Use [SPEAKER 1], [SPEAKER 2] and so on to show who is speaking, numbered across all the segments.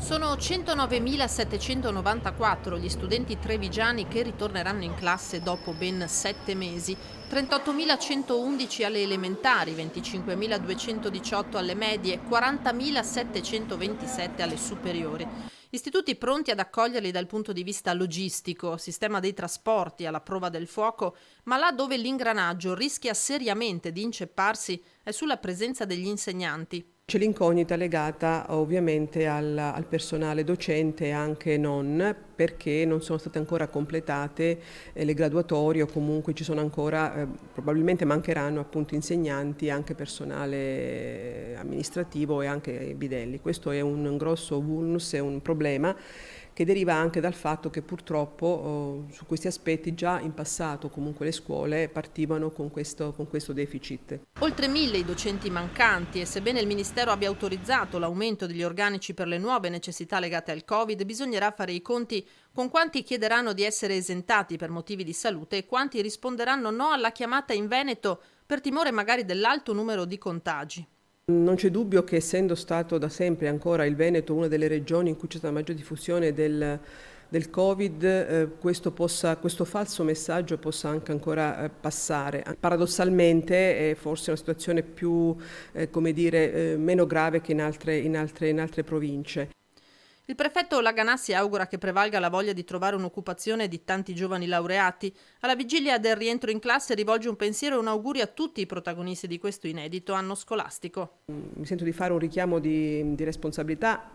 [SPEAKER 1] Sono 109.794 gli studenti trevigiani che ritorneranno in classe dopo ben 7 mesi, 38.111 alle elementari, 25.218 alle medie, 40.727 alle superiori. Istituti pronti ad accoglierli dal punto di vista logistico, sistema dei trasporti alla prova del fuoco, ma là dove l'ingranaggio rischia seriamente di incepparsi è sulla presenza degli insegnanti.
[SPEAKER 2] C'è l'incognita legata ovviamente al personale docente e anche non, perché non sono state ancora completate le graduatorie o comunque ci sono ancora, probabilmente mancheranno appunto insegnanti, anche personale amministrativo e anche bidelli. Questo è un grosso vulnus, è un problema che deriva anche dal fatto che purtroppo su questi aspetti già in passato comunque le scuole partivano con questo deficit.
[SPEAKER 1] Oltre 1.000 i docenti mancanti e sebbene il Ministero abbia autorizzato l'aumento degli organici per le nuove necessità legate al Covid, bisognerà fare i conti con quanti chiederanno di essere esentati per motivi di salute e quanti risponderanno no alla chiamata in Veneto per timore magari dell'alto numero di contagi.
[SPEAKER 2] Non c'è dubbio che essendo stato da sempre ancora il Veneto una delle regioni in cui c'è stata la maggior diffusione del Covid, questo falso messaggio possa anche ancora passare. Paradossalmente è forse una situazione più, meno grave che in altre province.
[SPEAKER 1] Il prefetto Laganassi augura che prevalga la voglia di trovare un'occupazione di tanti giovani laureati. Alla vigilia del rientro in classe rivolge un pensiero e un augurio a tutti i protagonisti di questo inedito anno scolastico.
[SPEAKER 2] Mi sento di fare un richiamo di responsabilità,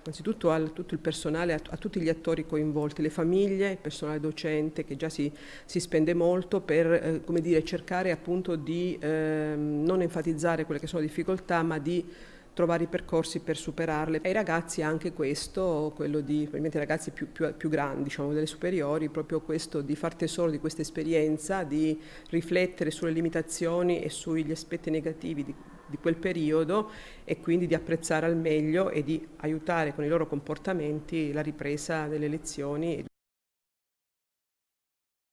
[SPEAKER 2] innanzitutto a tutto il personale, a tutti gli attori coinvolti, le famiglie, il personale docente che già si spende molto per cercare appunto di non enfatizzare quelle che sono le difficoltà, ma di trovare i percorsi per superarle. Ai ragazzi anche questo, quello di, probabilmente ai ragazzi più grandi, diciamo delle superiori, proprio questo di far tesoro di questa esperienza, di riflettere sulle limitazioni e sugli aspetti negativi di quel periodo e quindi di apprezzare al meglio e di aiutare con i loro comportamenti la ripresa delle lezioni.